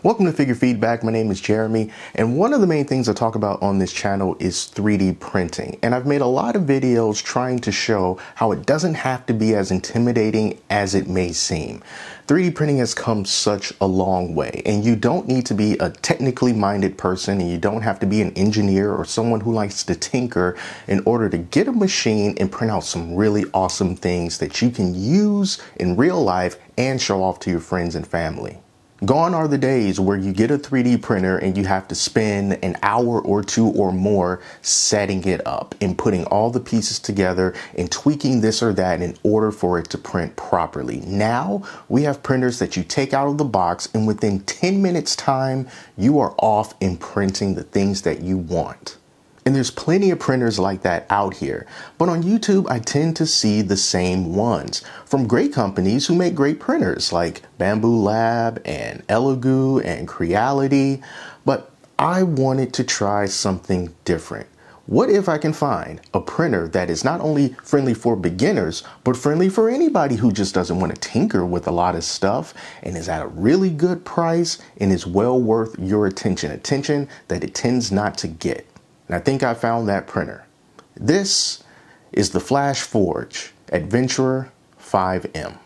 Welcome to Figure Feedback. My name is Jeremy, and one of the main things I talk about on this channel is 3D printing. And I've made a lot of videos trying to show how it doesn't have to be as intimidating as it may seem. 3D printing has come such a long way, and you don't need to be a technically minded person, and you don't have to be an engineer or someone who likes to tinker in order to get a machine and print out some really awesome things that you can use in real life and show off to your friends and family. Gone are the days where you get a 3D printer and you have to spend an hour or two or more setting it up and putting all the pieces together and tweaking this or that in order for it to print properly. Now we have printers that you take out of the box, and within 10 minutes time, you are off and printing the things that you want. And there's plenty of printers like that out here. But on YouTube, I tend to see the same ones from great companies who make great printers like Bamboo Lab and Elegoo and Creality. But I wanted to try something different. What if I can find a printer that is not only friendly for beginners, but friendly for anybody who just doesn't want to tinker with a lot of stuff and is at a really good price and is well worth your attention that it tends not to get? And I think I found that printer. This is the Flashforge Adventurer 5M.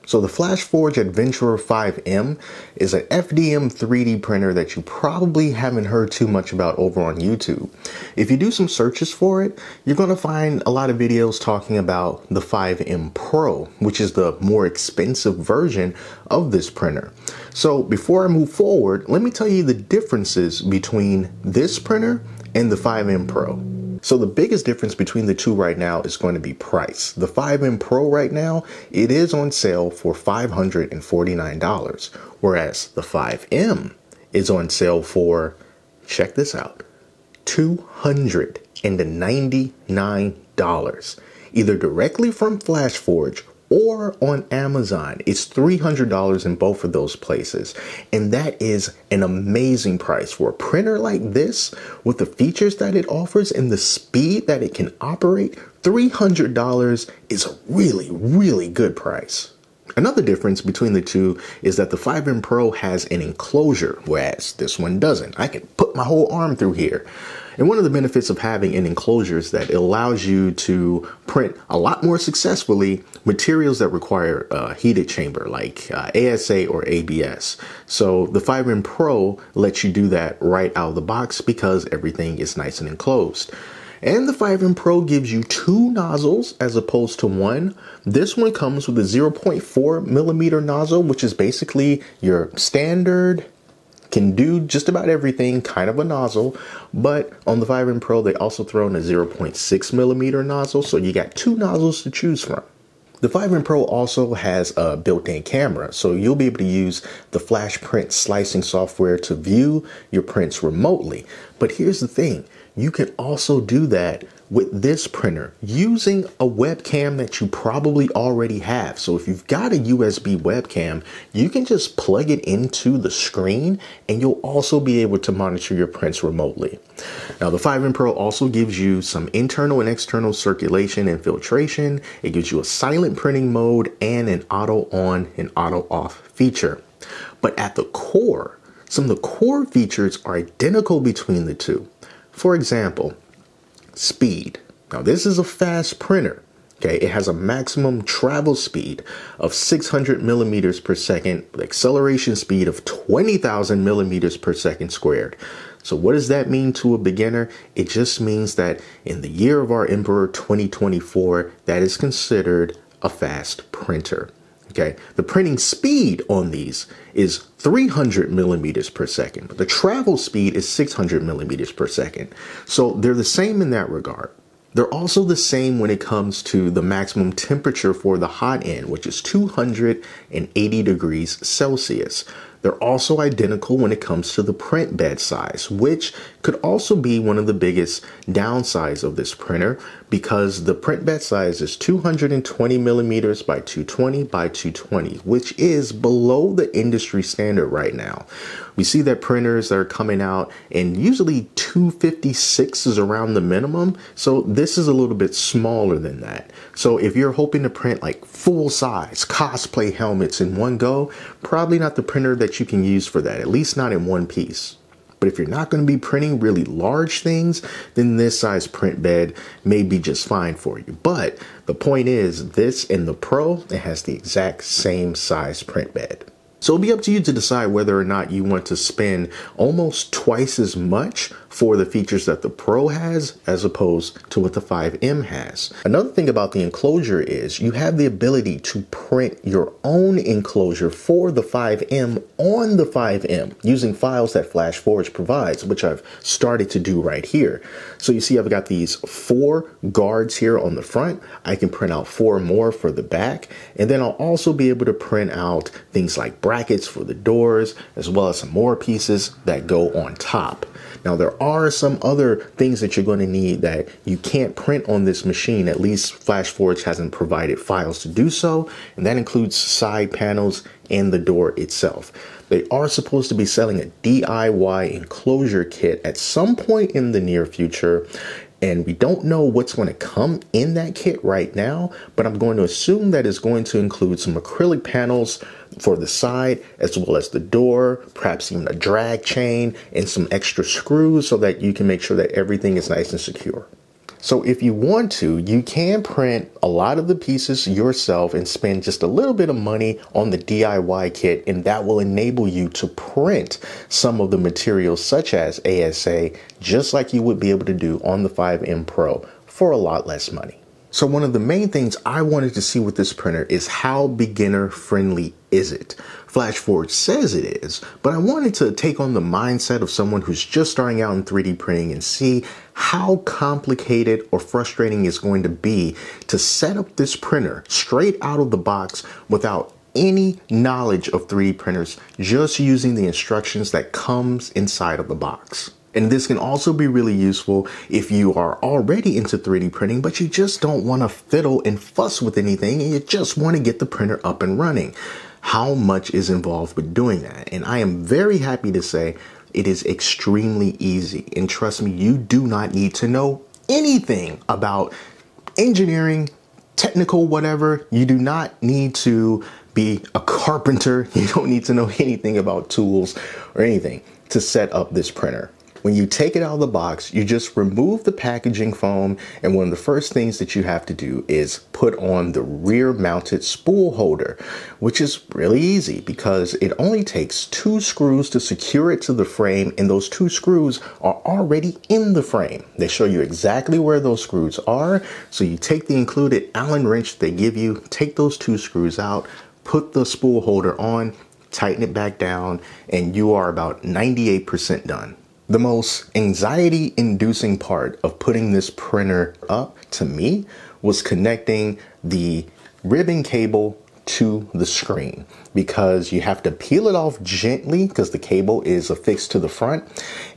So the Flashforge Adventurer 5M is an FDM 3D printer that you probably haven't heard too much about over on YouTube. If you do some searches for it, you're going to find a lot of videos talking about the 5M Pro, which is the more expensive version of this printer. So before I move forward, let me tell you the differences between this printer and the 5M Pro. So the biggest difference between the two right now is going to be price. The 5M Pro right now, it is on sale for $549, whereas the 5M is on sale for, check this out, $299, either directly from Flashforge or on Amazon. It's $300 in both of those places. And that is an amazing price for a printer like this with the features that it offers and the speed that it can operate. $300 is a really, really good price. Another difference between the two is that the 5M Pro has an enclosure, whereas this one doesn't. I can put my whole arm through here. And one of the benefits of having an enclosure is that it allows you to print a lot more successfully materials that require a heated chamber like ASA or ABS. So the 5M Pro lets you do that right out of the box because everything is nice and enclosed. And the 5M Pro gives you two nozzles as opposed to one. This one comes with a 0.4 millimeter nozzle, which is basically your standard, can do just about everything kind of a nozzle. But on the 5M Pro, they also throw in a 0.6 millimeter nozzle, so you got two nozzles to choose from. The 5M Pro also has a built-in camera, so you'll be able to use the Flash Print slicing software to view your prints remotely. But here's the thing, you can also do that with this printer using a webcam that you probably already have. So if you've got a USB webcam, you can just plug it into the screen and you'll also be able to monitor your prints remotely. Now the 5M Pro also gives you some internal and external circulation and filtration. It gives you a silent printing mode and an auto on and auto off feature. But at the core, some of the core features are identical between the two. For example, speed. Now this is a fast printer. Okay, it has a maximum travel speed of 600 millimeters per second with acceleration speed of 20,000 millimeters per second squared. So what does that mean to a beginner? It just means that in the year of our Emperor 2024, that is considered a fast printer. Okay, the printing speed on these is 300 millimeters per second, but the travel speed is 600 millimeters per second. So they're the same in that regard. They're also the same when it comes to the maximum temperature for the hot end, which is 280 degrees Celsius. They're also identical when it comes to the print bed size, which could also be one of the biggest downsides of this printer because the print bed size is 220 millimeters by 220 by 220, which is below the industry standard right now. We see that printers that are coming out, and usually 256 is around the minimum. So this is a little bit smaller than that. So if you're hoping to print like full size cosplay helmets in one go, probably not the printer that you can use for that, at least not in one piece. But if you're not going to be printing really large things, then this size print bed may be just fine for you. But the point is, this in the Pro, it has the exact same size print bed. So it'll be up to you to decide whether or not you want to spend almost twice as much for the features that the Pro has as opposed to what the 5M has. Another thing about the Enclosure is you have the ability to print your own enclosure for the 5M on the 5M using files that Flashforge provides, which I've started to do right here. So you see I've got these 4 guards here on the front. I can print out 4 more for the back, and then I'll also be able to print out things like brackets for the doors, as well as some more pieces that go on top. Now, there are some other things that you're going to need that you can't print on this machine. At least Flashforge hasn't provided files to do so, and that includes side panels and the door itself. They are supposed to be selling a DIY enclosure kit at some point in the near future, and we don't know what's going to come in that kit right now, but I'm going to assume that it's going to include some acrylic panels for the side, as well as the door, perhaps even a drag chain and some extra screws so that you can make sure that everything is nice and secure. So if you want to, you can print a lot of the pieces yourself and spend just a little bit of money on the DIY kit, and that will enable you to print some of the materials such as ASA, just like you would be able to do on the 5M Pro for a lot less money. So one of the main things I wanted to see with this printer is how beginner friendly is it? Flashforge says it is, but I wanted to take on the mindset of someone who's just starting out in 3D printing and see how complicated or frustrating it's going to be to set up this printer straight out of the box without any knowledge of 3D printers, just using the instructions that comes inside of the box. And this can also be really useful if you are already into 3D printing, but you just don't want to fiddle and fuss with anything and you just want to get the printer up and running. How much is involved with doing that? And I am very happy to say it is extremely easy. And trust me, you do not need to know anything about engineering, technical, whatever. You do not need to be a carpenter. You don't need to know anything about tools or anything to set up this printer. When you take it out of the box, you just remove the packaging foam, and one of the first things that you have to do is put on the rear mounted spool holder, which is really easy because it only takes 2 screws to secure it to the frame, and those 2 screws are already in the frame. They show you exactly where those screws are, so you take the included Allen wrench they give you, take those 2 screws out, put the spool holder on, tighten it back down, and you are about 98% done. The most anxiety-inducing part of putting this printer up to me was connecting the ribbon cable to the screen, because you have to peel it off gently because the cable is affixed to the front,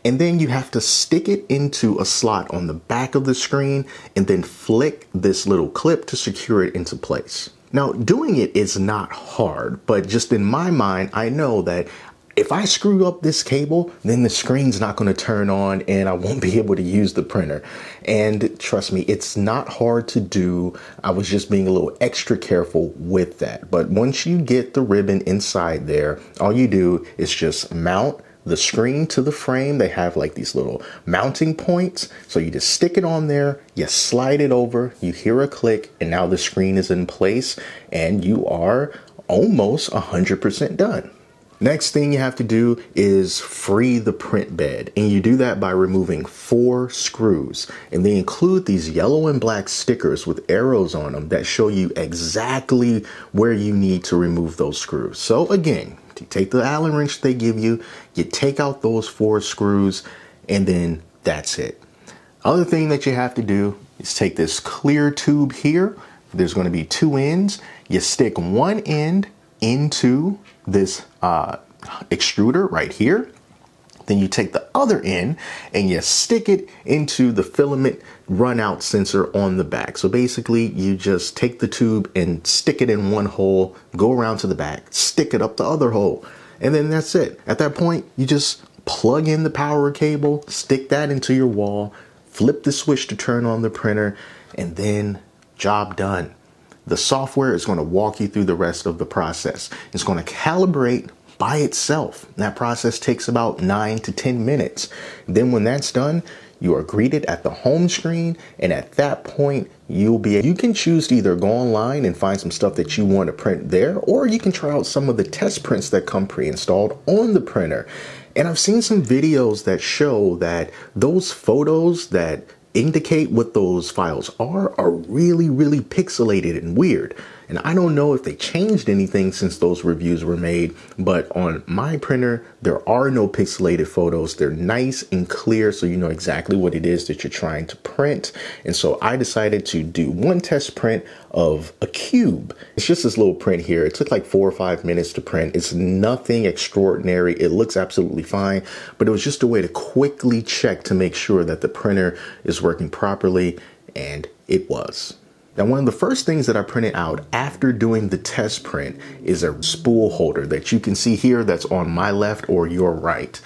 and then you have to stick it into a slot on the back of the screen and then flick this little clip to secure it into place. Now, doing it is not hard, but just in my mind, I know that if I screw up this cable, then the screen's not going to turn on and I won't be able to use the printer. And trust me, it's not hard to do. I was just being a little extra careful with that. But once you get the ribbon inside there, all you do is just mount the screen to the frame. They have like these little mounting points. So you just stick it on there, you slide it over, you hear a click, and now the screen is in place and you are almost 100% done. Next thing you have to do is free the print bed, and you do that by removing 4 screws, and they include these yellow and black stickers with arrows on them that show you exactly where you need to remove those screws. So again, you take the Allen wrench they give you, you take out those 4 screws, and then that's it. Other thing that you have to do is take this clear tube here. There's going to be 2 ends. You stick one end into this extruder right here. then you take the other end and you stick it into the filament runout sensor on the back. So basically you just take the tube and stick it in one hole, go around to the back, stick it up the other hole, and then that's it. At that point, you just plug in the power cable, stick that into your wall, flip the switch to turn on the printer, and then job done. The software is going to walk you through the rest of the process. It's going to calibrate by itself. That process takes about 9 to 10 minutes. Then when that's done, you are greeted at the home screen, and at that point you can choose to either go online and find some stuff that you want to print there, or you can try out some of the test prints that come pre-installed on the printer. And I've seen some videos that show that those photos that indicate what those files are really, really pixelated and weird. And I don't know if they changed anything since those reviews were made, but on my printer, there are no pixelated photos. They're nice and clear, so you know exactly what it is that you're trying to print. And so I decided to do one test print of a cube. It's just this little print here. It took like 4 or 5 minutes to print. It's nothing extraordinary. It looks absolutely fine, but it was just a way to quickly check to make sure that the printer is working properly, and it was. Now, one of the first things that I printed out after doing the test print is a spool holder that you can see here that's on my left or your right.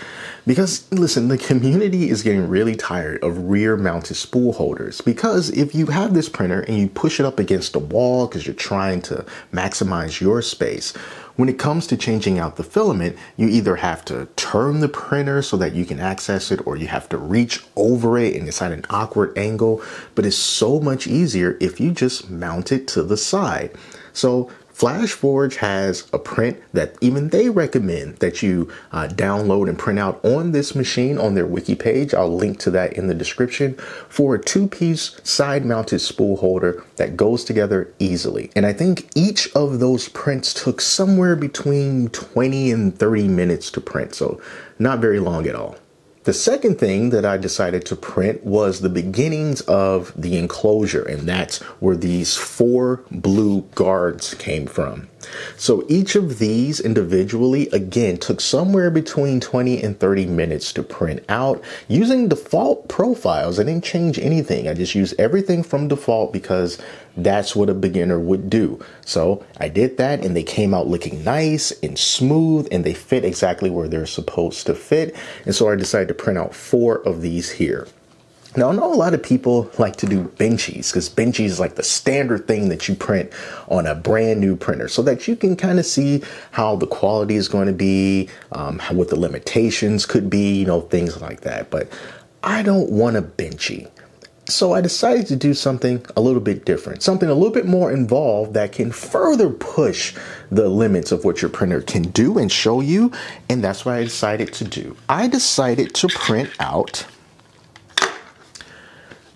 Because listen, the community is getting really tired of rear mounted spool holders, because if you have this printer and you push it up against the wall because you're trying to maximize your space, when it comes to changing out the filament, you either have to turn the printer so that you can access it, or you have to reach over it and it's at an awkward angle. But it's so much easier if you just mount it to the side. So Flashforge has a print that even they recommend that you download and print out on this machine on their wiki page. I'll link to that in the description, for a 2-piece side-mounted spool holder that goes together easily. And I think each of those prints took somewhere between 20 and 30 minutes to print, so not very long at all. The second thing that I decided to print was the beginnings of the enclosure, and that's where these 4 blue guards came from. So each of these individually, again, took somewhere between 20 and 30 minutes to print out using default profiles. I didn't change anything. I just used everything from default because that's what a beginner would do. So I did that, and they came out looking nice and smooth, and they fit exactly where they're supposed to fit. And so I decided to print out 4 of these here. Now, I know a lot of people like to do benchies, because benchies is like the standard thing that you print on a brand new printer, so that you can kind of see how the quality is going to be, what the limitations could be, you know, things like that. But I don't want a benchy. So I decided to do something a little bit different, something a little bit more involved that can further push the limits of what your printer can do and show you. And that's what I decided to do. I decided to print out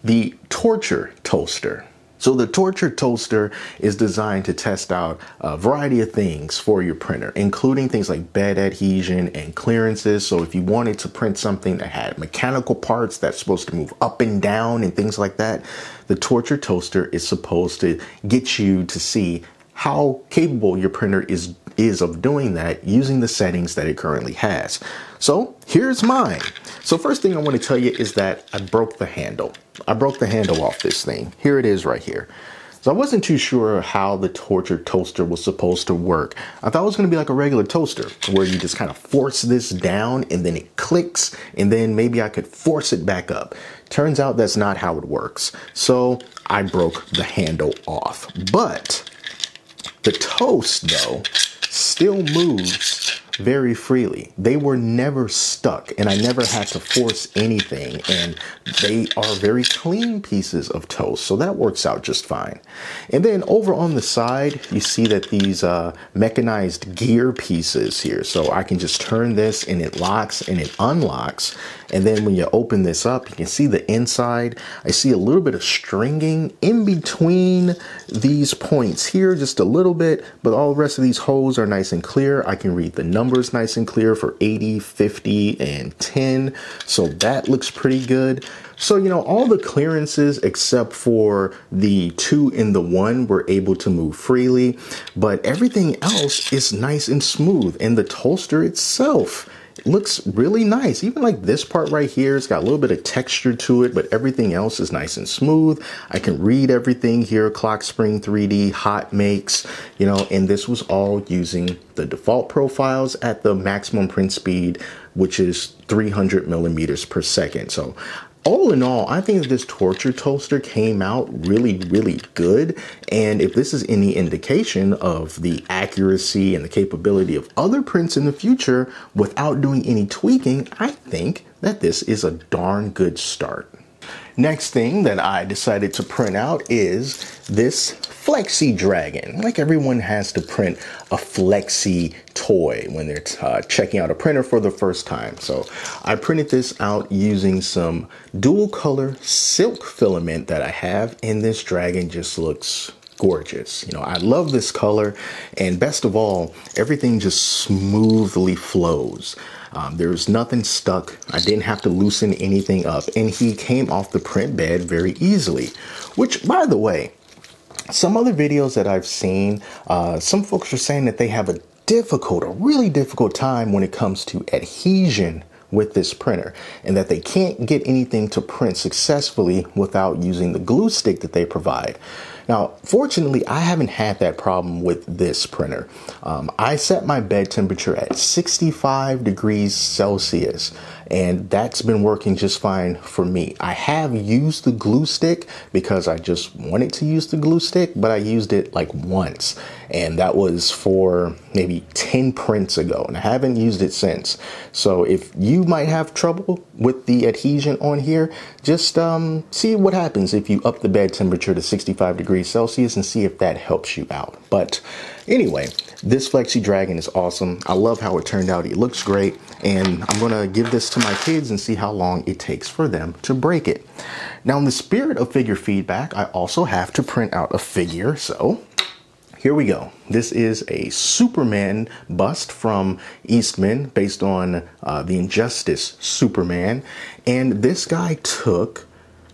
the torture toaster. So the torture toaster is designed to test out a variety of things for your printer, including things like bed adhesion and clearances. So if you wanted to print something that had mechanical parts that's supposed to move up and down and things like that, the torture toaster is supposed to get you to see how capable your printer is of doing that using the settings that it currently has. So here's mine. So first thing I want to tell you is that I broke the handle. I broke the handle off this thing. Here it is right here. So I wasn't too sure how the torture toaster was supposed to work. I thought it was going to be like a regular toaster where you just kind of force this down and then it clicks, and then maybe I could force it back up. Turns out that's not how it works. So I broke the handle off. But the toast, though, still moves very freely. They were never stuck, and I never had to force anything, and they are very clean pieces of toast, so that works out just fine. And then over on the side, you see that these mechanized gear pieces here, so I can just turn this and it locks and it unlocks. And then when you open this up, you can see the inside. I see a little bit of stringing in between these points here, just a little bit, but all the rest of these holes are nice and clear. I can read the numbers nice and clear for 80, 50, and 10. So that looks pretty good. So, you know, all the clearances except for the 2 and the 1 were able to move freely, but everything else is nice and smooth. And the toaster itself looks really nice. Even like this part right here, it's got a little bit of texture to it, but everything else is nice and smooth. I can read everything here, Clock Spring 3D, hot makes, you know, and this was all using the default profiles at the maximum print speed, which is 300 millimeters per second. So all in all, I think this torture toaster came out really, really good. And if this is any indication of the accuracy and the capability of other prints in the future without doing any tweaking, I think that this is a darn good start. Next thing that I decided to print out is this Flexi Dragon. Like everyone has to print a Flexi toy when they're checking out a printer for the first time. So I printed this out using some dual color silk filament that I have, and this dragon just looks gorgeous. You know, I love this color, and best of all, everything just smoothly flows. There's nothing stuck. I didn't have to loosen anything up, and he came off the print bed very easily, which, by the way, some other videos that I've seen, some folks are saying that they have a really difficult time when it comes to adhesion with this printer, and that they can't get anything to print successfully without using the glue stick that they provide. Now, fortunately, I haven't had that problem with this printer. I set my bed temperature at 65 degrees Celsius, and that's been working just fine for me. I have used the glue stick because I just wanted to use the glue stick, but I used it like once, and that was for maybe 10 prints ago, and I haven't used it since. So if you might have trouble with the adhesion on here, just see what happens if you up the bed temperature to 65 degrees Celsius and see if that helps you out. But anyway, this Flexi Dragon is awesome. I love how it turned out. It looks great, and I'm gonna give this to my kids and see how long it takes for them to break it. Now, in the spirit of figure feedback, I also have to print out a figure, so here we go. This is a Superman bust from Eastman based on the Injustice Superman. And this guy took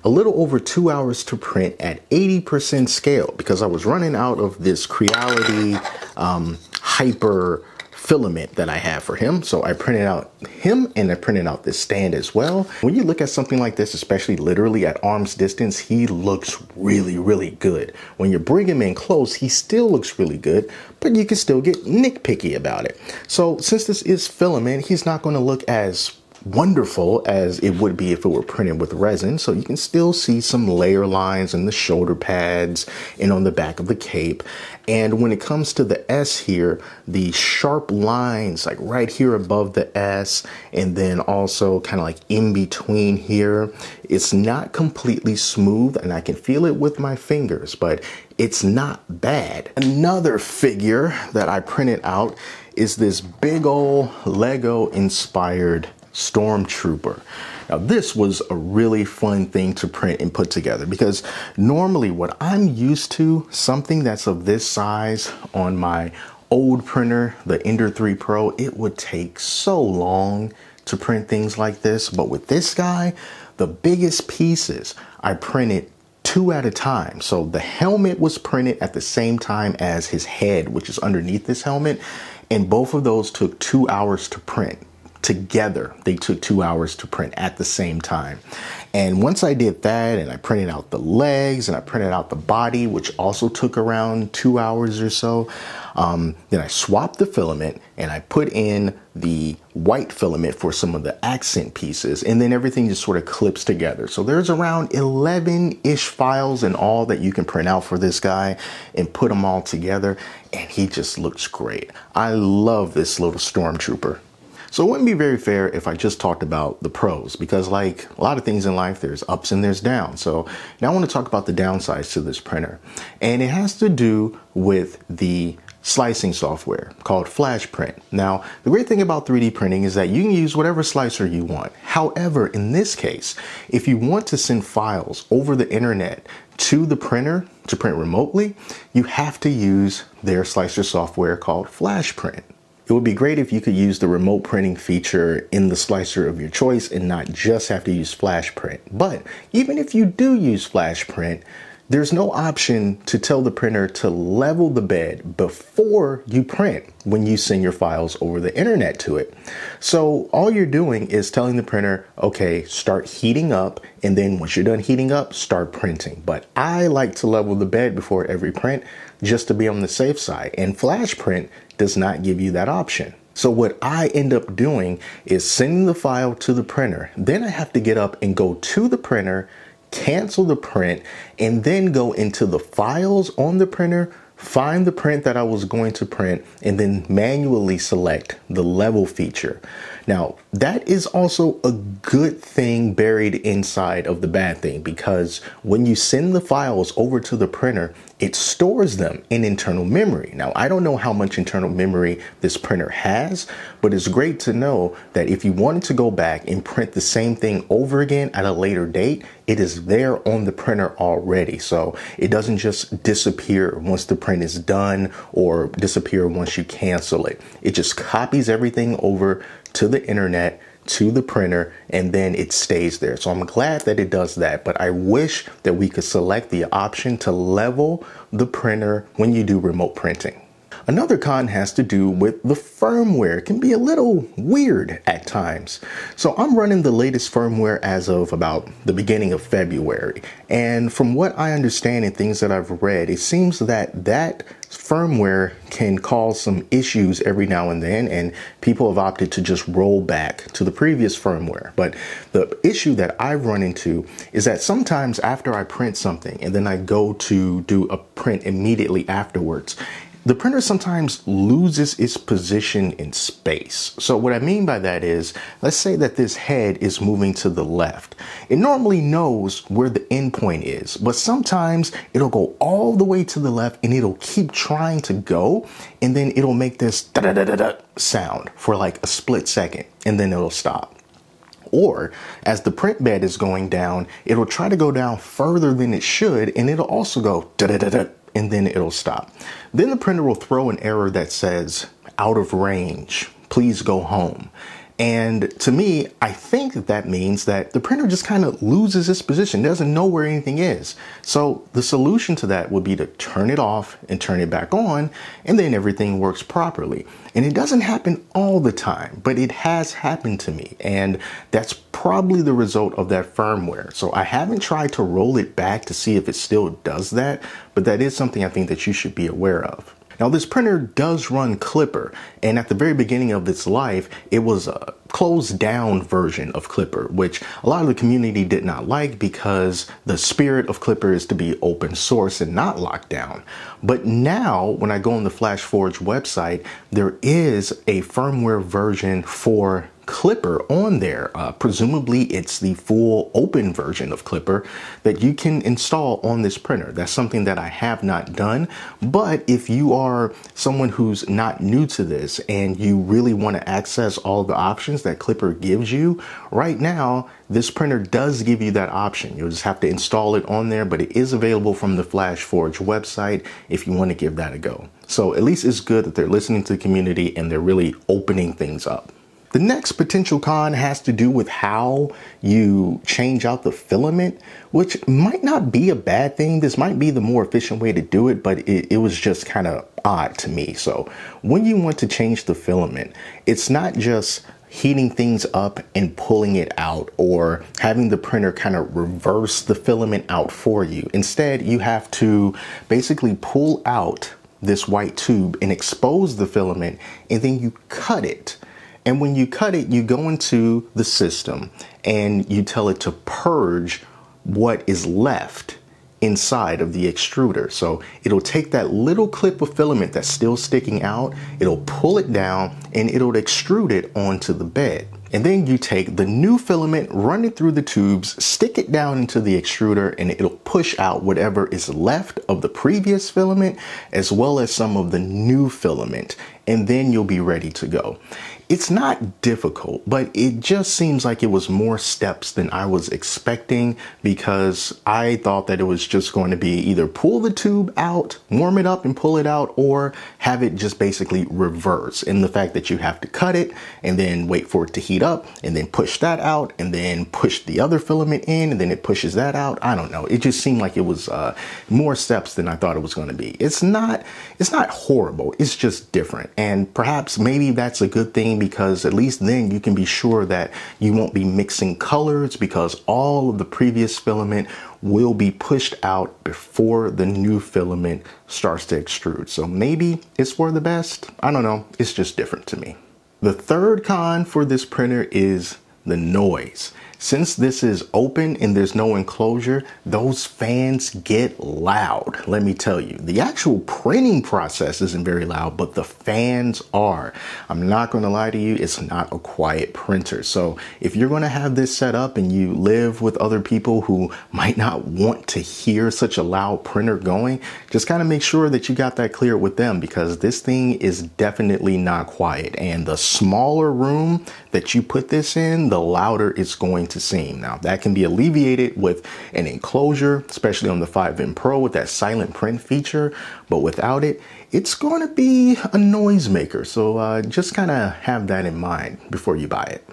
a little over 2 hours to print at 80% scale because I was running out of this Creality hyper filament that I have for him. So I printed out him, and I printed out this stand as well. When you look at something like this, especially literally at arm's distance, he looks really, really good. When you bring him in close, he still looks really good, but you can still get nitpicky about it. So since this is filament, he's not going to look as wonderful as it would be if it were printed with resin. So you can still see some layer lines in the shoulder pads and on the back of the cape. And when it comes to the S here, the sharp lines like right here above the S, and then also kind of like in between here, it's not completely smooth, and I can feel it with my fingers, but it's not bad. Another figure that I printed out is this big old Lego inspired Stormtrooper. Now, this was a really fun thing to print and put together because normally what I'm used to, something that's of this size on my old printer, the Ender 3 Pro, it would take so long to print things like this. But with this guy, the biggest pieces, I printed 2 at a time. So the helmet was printed at the same time as his head, which is underneath this helmet. And both of those took 2 hours to print. Together, they took 2 hours to print at the same time. And once I did that, and I printed out the legs, and I printed out the body, which also took around 2 hours or so, then I swapped the filament, and I put in the white filament for some of the accent pieces, and then everything just sort of clips together. So there's around 11-ish files in all that you can print out for this guy and put them all together, and he just looks great. I love this little Stormtrooper. So it wouldn't be very fair if I just talked about the pros, because like a lot of things in life, there's ups and there's downs. So now I want to talk about the downsides to this printer. And it has to do with the slicing software called FlashPrint. Now, the great thing about 3D printing is that you can use whatever slicer you want. However, in this case, if you want to send files over the internet to the printer to print remotely, you have to use their slicer software called FlashPrint. It would be great if you could use the remote printing feature in the slicer of your choice and not just have to use FlashPrint. But even if you do use FlashPrint, there's no option to tell the printer to level the bed before you print when you send your files over the internet to it. So all you're doing is telling the printer, okay, start heating up, and then once you're done heating up, start printing. But I like to level the bed before every print just to be on the safe side, and Flash Print does not give you that option. So what I end up doing is sending the file to the printer. Then I have to get up and go to the printer, cancel the print, and then go into the files on the printer, find the print that I was going to print, and then manually select the level feature. Now, that is also a good thing buried inside of the bad thing, because when you send the files over to the printer, it stores them in internal memory. Now, I don't know how much internal memory this printer has, but it's great to know that if you wanted to go back and print the same thing over again at a later date, it is there on the printer already. So it doesn't just disappear once the print is done or disappear once you cancel it. It just copies everything over to the internet, to the printer, and then it stays there. So I'm glad that it does that, but I wish that we could select the option to level the printer when you do remote printing. Another con has to do with the firmware. It can be a little weird at times. So I'm running the latest firmware as of about the beginning of February. And from what I understand and things that I've read, it seems that that firmware can cause some issues every now and then, and people have opted to just roll back to the previous firmware. But the issue that I've run into is that sometimes after I print something and then I go to do a print immediately afterwards, the printer sometimes loses its position in space. So what I mean by that is, let's say that this head is moving to the left. It normally knows where the endpoint is, but sometimes it'll go all the way to the left and it'll keep trying to go, and then it'll make this da-da-da-da-da sound for like a split second, and then it'll stop. Or as the print bed is going down, it'll try to go down further than it should, and it'll also go da-da-da-da, and then it'll stop. Then the printer will throw an error that says, out of range, please go home. And to me, I think that that means that the printer just kind of loses its position, doesn't know where anything is. So the solution to that would be to turn it off and turn it back on, and then everything works properly. And it doesn't happen all the time, but it has happened to me. And that's probably the result of that firmware. So I haven't tried to roll it back to see if it still does that, but that is something I think that you should be aware of. Now, this printer does run Clipper, and at the very beginning of its life, it was a closed down version of Clipper, which a lot of the community did not like because the spirit of Clipper is to be open source and not locked down. But now, when I go on the Flashforge website, there is a firmware version for Clipper on there. Presumably it's the full open version of Clipper that you can install on this printer. That's something that I have not done, but if you are someone who's not new to this and you really want to access all the options that Clipper gives you, right now this printer does give you that option. You'll just have to install it on there, but it is available from the Flashforge website if you want to give that a go. So at least it's good that they're listening to the community and they're really opening things up. The next potential con has to do with how you change out the filament, which might not be a bad thing. This might be the more efficient way to do it, but it was just kind of odd to me. So when you want to change the filament, it's not just heating things up and pulling it out or having the printer kind of reverse the filament out for you. Instead, you have to basically pull out this white tube and expose the filament, and then you cut it. And when you cut it, you go into the system and you tell it to purge what is left inside of the extruder. So it'll take that little clip of filament that's still sticking out, it'll pull it down, and it'll extrude it onto the bed. And then you take the new filament, run it through the tubes, stick it down into the extruder, and it'll push out whatever is left of the previous filament, as well as some of the new filament. And then you'll be ready to go. It's not difficult, but it just seems like it was more steps than I was expecting, because I thought that it was just going to be either pull the tube out, warm it up and pull it out, or have it just basically reverse. And the fact that you have to cut it and then wait for it to heat up and then push that out and then push the other filament in and then it pushes that out. I don't know. It just seemed like it was more steps than I thought it was going to be. It's not horrible. It's just different. And perhaps maybe that's a good thing, because at least then you can be sure that you won't be mixing colors, because all of the previous filament will be pushed out before the new filament starts to extrude. So maybe it's for the best. I don't know. It's just different to me. The third con for this printer is the noise. Since this is open and there's no enclosure, those fans get loud. Let me tell you, the actual printing process isn't very loud, but the fans are. I'm not going to lie to you, it's not a quiet printer. So if you're going to have this set up and you live with other people who might not want to hear such a loud printer going, just kind of make sure that you got that clear with them, because this thing is definitely not quiet. And the smaller room that you put this in, the louder it's going to seem. Now that can be alleviated with an enclosure, especially on the 5M Pro with that silent print feature, but without it, it's going to be a noisemaker. So just kind of have that in mind before you buy it.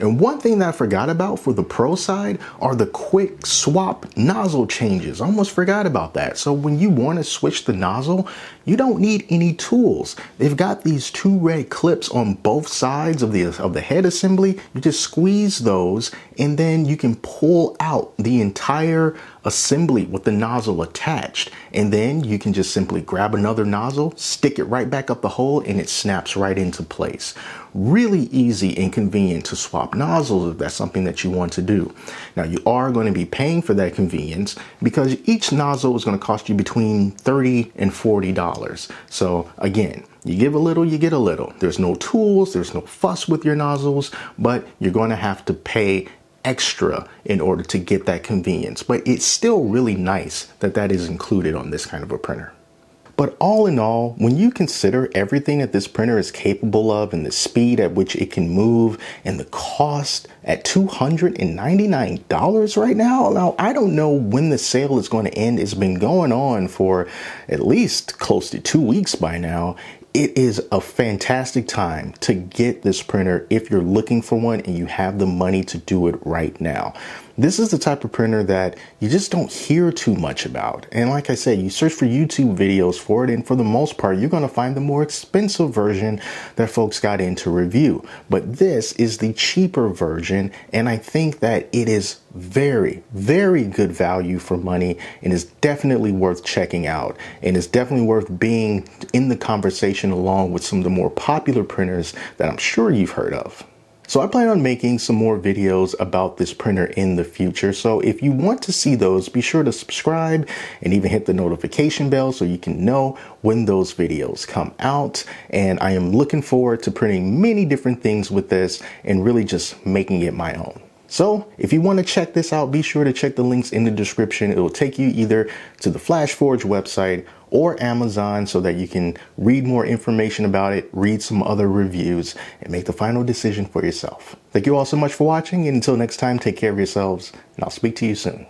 And one thing that I forgot about for the Pro side are the quick swap nozzle changes. I almost forgot about that. So when you want to switch the nozzle, you don't need any tools. They've got these two red clips on both sides of the head assembly. You just squeeze those and then you can pull out the entire assembly with the nozzle attached. And then you can just simply grab another nozzle, stick it right back up the hole, and it snaps right into place. Really easy and convenient to swap nozzles if that's something that you want to do. Now you are going to be paying for that convenience, because each nozzle is going to cost you between $30 and $40. So again, you give a little, you get a little. There's no tools, there's no fuss with your nozzles, but you're going to have to pay extra in order to get that convenience. But it's still really nice that that is included on this kind of a printer. But all in all, when you consider everything that this printer is capable of and the speed at which it can move and the cost at $299 right now, I don't know when the sale is going to end. It's been going on for at least close to 2 weeks by now. It is a fantastic time to get this printer if you're looking for one and you have the money to do it right now. This is the type of printer that you just don't hear too much about. And like I said, you search for YouTube videos for it, and for the most part, you're going to find the more expensive version that folks got into review. But this is the cheaper version, and I think that it is very, very good value for money and is definitely worth checking out, and is definitely worth being in the conversation along with some of the more popular printers that I'm sure you've heard of. So I plan on making some more videos about this printer in the future. So if you want to see those, be sure to subscribe and even hit the notification bell so you can know when those videos come out. And I am looking forward to printing many different things with this and really just making it my own. So if you want to check this out, be sure to check the links in the description. It will take you either to the Flashforge website or Amazon so that you can read more information about it, read some other reviews, and make the final decision for yourself. Thank you all so much for watching, and until next time, take care of yourselves, and I'll speak to you soon.